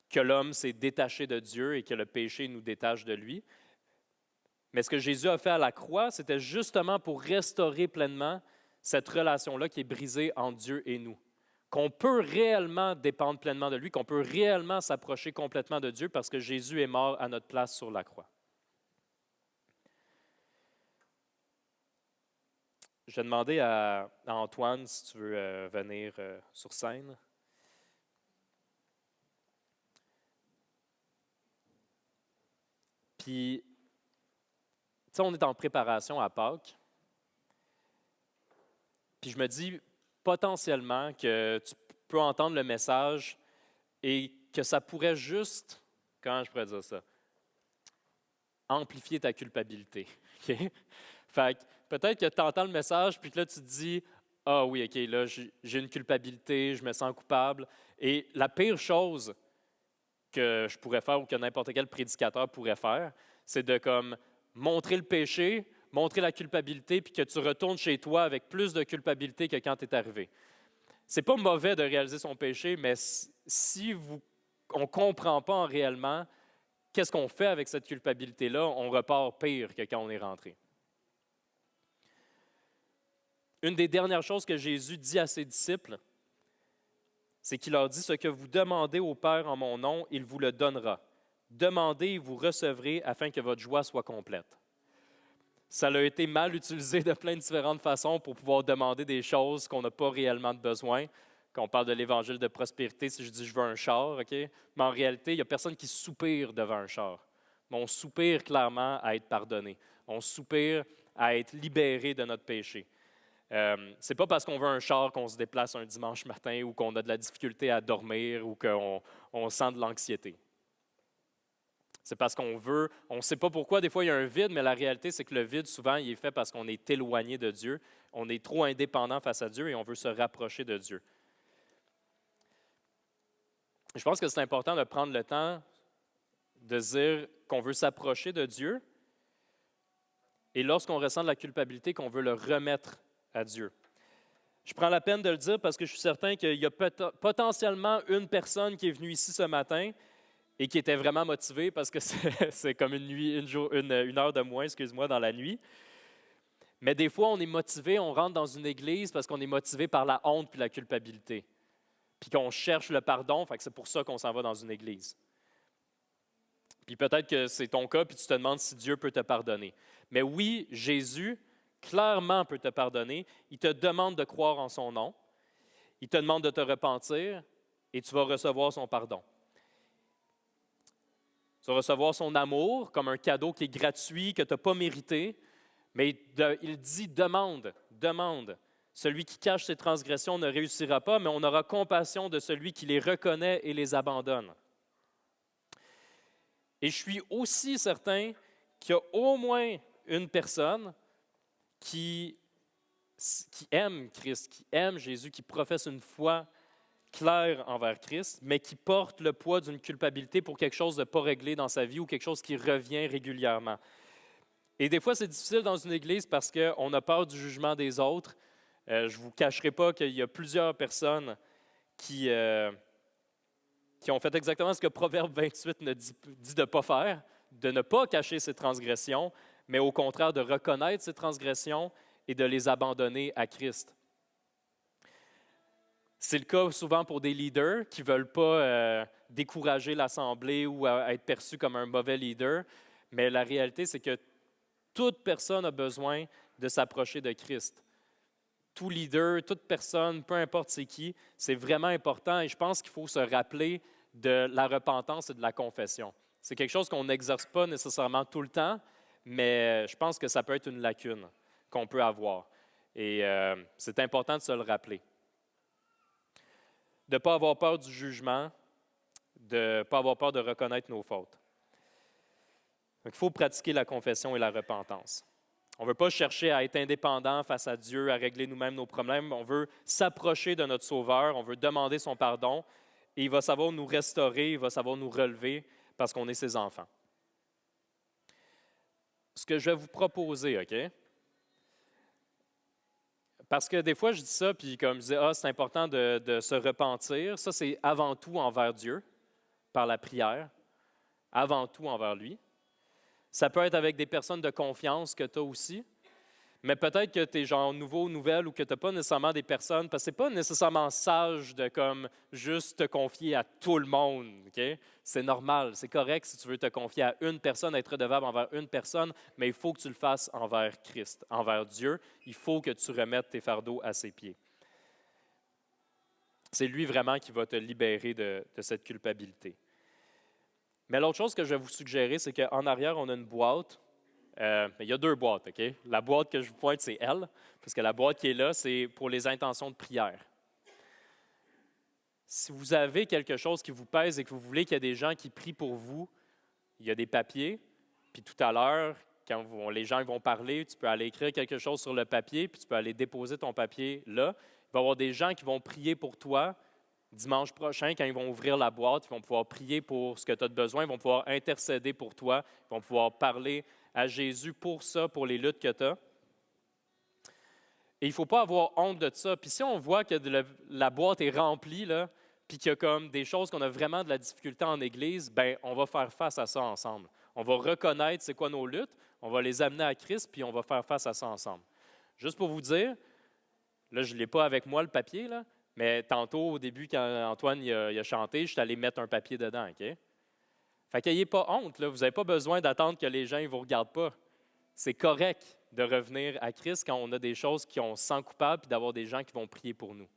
Que l'homme s'est détaché de Dieu et que le péché nous détache de lui. Mais ce que Jésus a fait à la croix, c'était justement pour restaurer pleinement cette relation-là qui est brisée entre Dieu et nous. Qu'on peut réellement dépendre pleinement de lui, qu'on peut réellement s'approcher complètement de Dieu parce que Jésus est mort à notre place sur la croix. Je vais demander à Antoine si tu veux venir sur scène. Puis, tu sais, on est en préparation à Pâques. Puis je me dis potentiellement que tu peux entendre le message et que ça pourrait juste, comment je pourrais dire ça, amplifier ta culpabilité. Okay? Fait que peut-être que tu entends le message, puis que là, tu te dis, « Ah oui, OK, là, j'ai une culpabilité, je me sens coupable. » Et la pire chose que je pourrais faire ou que n'importe quel prédicateur pourrait faire, c'est de comme montrer le péché, montrer la culpabilité, puis que tu retournes chez toi avec plus de culpabilité que quand tu es arrivé. C'est pas mauvais de réaliser son péché, mais si on ne comprend pas réellement qu'est-ce qu'on fait avec cette culpabilité-là, on repart pire que quand on est rentré. Une des dernières choses que Jésus dit à ses disciples, c'est qu'il leur dit « Ce que vous demandez au Père en mon nom, il vous le donnera. Demandez et vous recevrez afin que votre joie soit complète. » Ça a été mal utilisé de plein de différentes façons pour pouvoir demander des choses qu'on n'a pas réellement de besoin. Quand on parle de l'évangile de prospérité, si je dis « je veux un char », OK? Mais en réalité, il n'y a personne qui soupire devant un char. Mais on soupire clairement à être pardonné. On soupire à être libéré de notre péché. C'est pas parce qu'on veut un char qu'on se déplace un dimanche matin ou qu'on a de la difficulté à dormir ou qu'on sent de l'anxiété. C'est parce qu'on veut, on ne sait pas pourquoi, des fois il y a un vide, mais la réalité c'est que le vide souvent il est fait parce qu'on est éloigné de Dieu, on est trop indépendant face à Dieu et on veut se rapprocher de Dieu. Je pense que c'est important de prendre le temps de dire qu'on veut s'approcher de Dieu et lorsqu'on ressent de la culpabilité, qu'on veut le remettre à Dieu. Je prends la peine de le dire parce que je suis certain qu'il y a potentiellement une personne qui est venue ici ce matin et qui était vraiment motivée parce que c'est comme une heure de moins, excuse-moi, dans la nuit. Mais des fois, on est motivé, on rentre dans une église parce qu'on est motivé par la honte puis la culpabilité. Puis qu'on cherche le pardon, fait que c'est pour ça qu'on s'en va dans une église. Puis peut-être que c'est ton cas, puis tu te demandes si Dieu peut te pardonner. Mais oui, Jésus, clairement peut te pardonner. Il te demande de croire en son nom. Il te demande de te repentir et tu vas recevoir son pardon. Tu vas recevoir son amour comme un cadeau qui est gratuit, que tu n'as pas mérité. Mais il dit, demande. Celui qui cache ses transgressions ne réussira pas, mais on aura compassion de celui qui les reconnaît et les abandonne. Et je suis aussi certain qu'il y a au moins une personne qui aime Christ, qui aime Jésus, qui professe une foi, clair envers Christ, mais qui porte le poids d'une culpabilité pour quelque chose de pas réglé dans sa vie ou quelque chose qui revient régulièrement. Et des fois, c'est difficile dans une église parce qu'on a peur du jugement des autres. Je ne vous cacherai pas qu'il y a plusieurs personnes qui ont fait exactement ce que Proverbe 28 dit de ne pas faire, de ne pas cacher ses transgressions, mais au contraire de reconnaître ses transgressions et de les abandonner à Christ. C'est le cas souvent pour des leaders qui ne veulent pas décourager l'Assemblée ou être perçus comme un mauvais leader, mais la réalité, c'est que toute personne a besoin de s'approcher de Christ. Tout leader, toute personne, peu importe c'est qui, c'est vraiment important et je pense qu'il faut se rappeler de la repentance et de la confession. C'est quelque chose qu'on n'exerce pas nécessairement tout le temps, mais je pense que ça peut être une lacune qu'on peut avoir. Et c'est important de se le rappeler. De ne pas avoir peur du jugement, de ne pas avoir peur de reconnaître nos fautes. Donc, il faut pratiquer la confession et la repentance. On ne veut pas chercher à être indépendant face à Dieu, à régler nous-mêmes nos problèmes. On veut s'approcher de notre Sauveur, on veut demander son pardon et il va savoir nous restaurer, il va savoir nous relever parce qu'on est ses enfants. Ce que je vais vous proposer, OK? Parce que des fois, je dis ça, puis comme je disais, c'est important de se repentir. Ça, c'est avant tout envers Dieu, par la prière, avant tout envers lui. Ça peut être avec des personnes de confiance que tu as aussi, mais peut-être que tu es genre nouveau, nouvelle ou que tu n'as pas nécessairement des personnes, parce que ce n'est pas nécessairement sage de comme juste te confier à tout le monde. Okay? C'est normal, c'est correct si tu veux te confier à une personne, être redevable envers une personne, mais il faut que tu le fasses envers Christ, envers Dieu. Il faut que tu remettes tes fardeaux à ses pieds. C'est lui vraiment qui va te libérer de cette culpabilité. Mais l'autre chose que je vais vous suggérer, c'est qu'en arrière, on a une boîte. Il y a 2 boîtes, OK? La boîte que je vous pointe, c'est elle, parce que la boîte qui est là, c'est pour les intentions de prière. Si vous avez quelque chose qui vous pèse et que vous voulez qu'il y ait des gens qui prient pour vous, il y a des papiers, puis tout à l'heure, quand les gens vont parler, tu peux aller écrire quelque chose sur le papier, puis tu peux aller déposer ton papier là. Il va y avoir des gens qui vont prier pour toi. Dimanche prochain, quand ils vont ouvrir la boîte, ils vont pouvoir prier pour ce que tu as besoin, ils vont pouvoir intercéder pour toi, ils vont pouvoir parler à Jésus pour ça, pour les luttes que tu as. Et il ne faut pas avoir honte de ça. Puis si on voit que la boîte est remplie, là, puis qu'il y a comme des choses qu'on a vraiment de la difficulté en Église, bien, on va faire face à ça ensemble. On va reconnaître c'est quoi nos luttes, on va les amener à Christ, puis on va faire face à ça ensemble. Juste pour vous dire, là, je ne l'ai pas avec moi, le papier, là, mais tantôt, au début, quand Antoine il a chanté, je suis allé mettre un papier dedans, OK? Fait qu'ayez pas honte, là. Vous n'avez pas besoin d'attendre que les gens ne vous regardent pas. C'est correct de revenir à Christ quand on a des choses qui on se sent coupable et d'avoir des gens qui vont prier pour nous.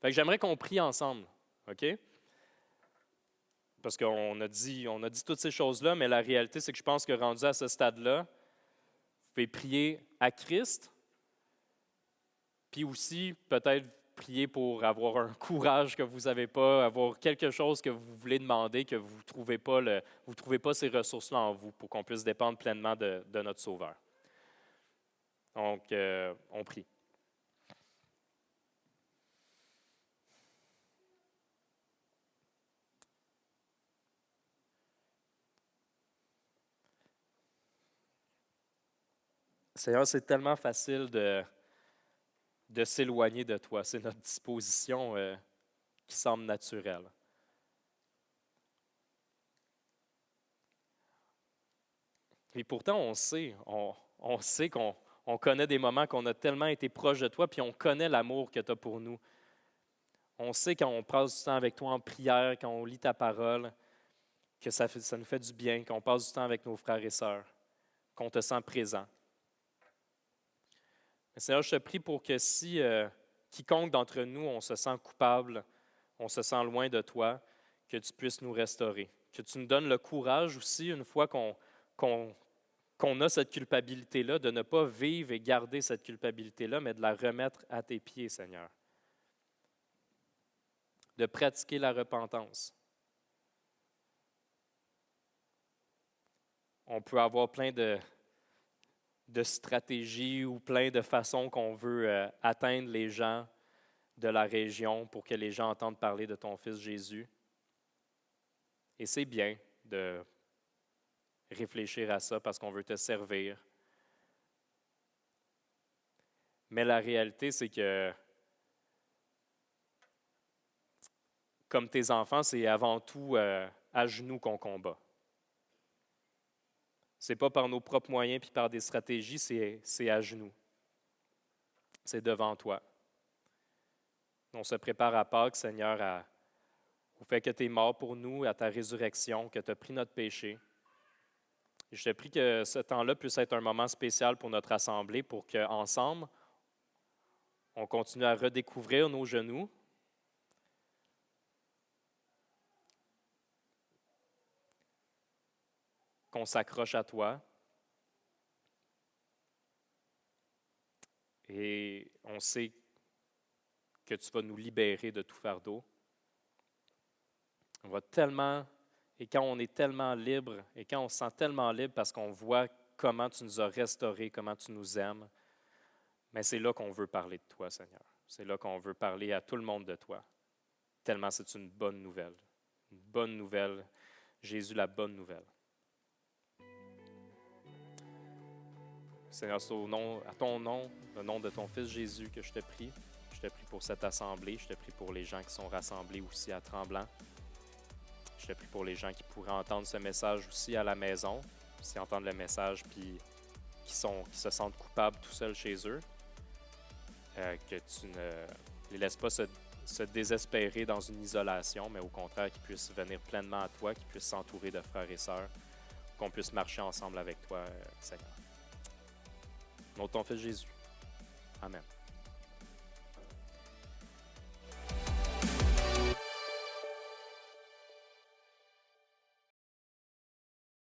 Fait que j'aimerais qu'on prie ensemble, OK? Parce qu'on a dit toutes ces choses-là, mais la réalité, c'est que je pense que rendu à ce stade-là, vous pouvez prier à Christ, puis aussi peut-être prier pour avoir un courage que vous n'avez pas, avoir quelque chose que vous voulez demander, que vous ne trouvez pas ces ressources-là en vous pour qu'on puisse dépendre pleinement de notre Sauveur. Donc, on prie. Seigneur, c'est tellement facile de s'éloigner de toi. C'est notre disposition qui semble naturelle. Et pourtant, on sait qu'on connaît des moments qu'on a tellement été proche de toi, puis on connaît l'amour que tu as pour nous. On sait quand on passe du temps avec toi en prière, quand on lit ta parole, que ça nous fait du bien, qu'on passe du temps avec nos frères et sœurs, qu'on te sent présent. Seigneur, je te prie pour que si quiconque d'entre nous, on se sent coupable, on se sent loin de toi, que tu puisses nous restaurer. Que tu nous donnes le courage aussi, une fois qu'on a cette culpabilité-là, de ne pas vivre et garder cette culpabilité-là, mais de la remettre à tes pieds, Seigneur. De pratiquer la repentance. On peut avoir plein de stratégies ou plein de façons qu'on veut atteindre les gens, de la région pour que les gens entendent parler de ton Fils Jésus. Et c'est bien de réfléchir à ça parce qu'on veut te servir. Mais la réalité, c'est que, comme tes enfants, c'est avant tout à genoux qu'on combat. Ce n'est pas par nos propres moyens puis par des stratégies, c'est à genoux. C'est devant toi. On se prépare à Pâques, Seigneur, au fait que tu es mort pour nous, à ta résurrection, que tu as pris notre péché. Et je te prie que ce temps-là puisse être un moment spécial pour notre assemblée, pour qu'ensemble, on continue à redécouvrir nos genoux, qu'on s'accroche à toi. Et on sait que tu vas nous libérer de tout fardeau. On va tellement, et quand on est tellement libre, et quand on se sent tellement libre parce qu'on voit comment tu nous as restaurés, comment tu nous aimes, mais c'est là qu'on veut parler de toi, Seigneur. C'est là qu'on veut parler à tout le monde de toi. Tellement c'est une bonne nouvelle. Une bonne nouvelle. Jésus, la bonne nouvelle. Seigneur, c'est à ton nom, le nom de ton Fils Jésus que je te prie. Je te prie pour cette assemblée. Je te prie pour les gens qui sont rassemblés aussi à Tremblant. Je te prie pour les gens qui pourraient entendre ce message aussi à la maison, aussi entendre le message, puis qui se sentent coupables tout seuls chez eux. Que tu ne les laisses pas se désespérer dans une isolation, mais au contraire qu'ils puissent venir pleinement à toi, qu'ils puissent s'entourer de frères et sœurs, qu'on puisse marcher ensemble avec toi, Seigneur. Au nom de ton Fils Jésus. Amen.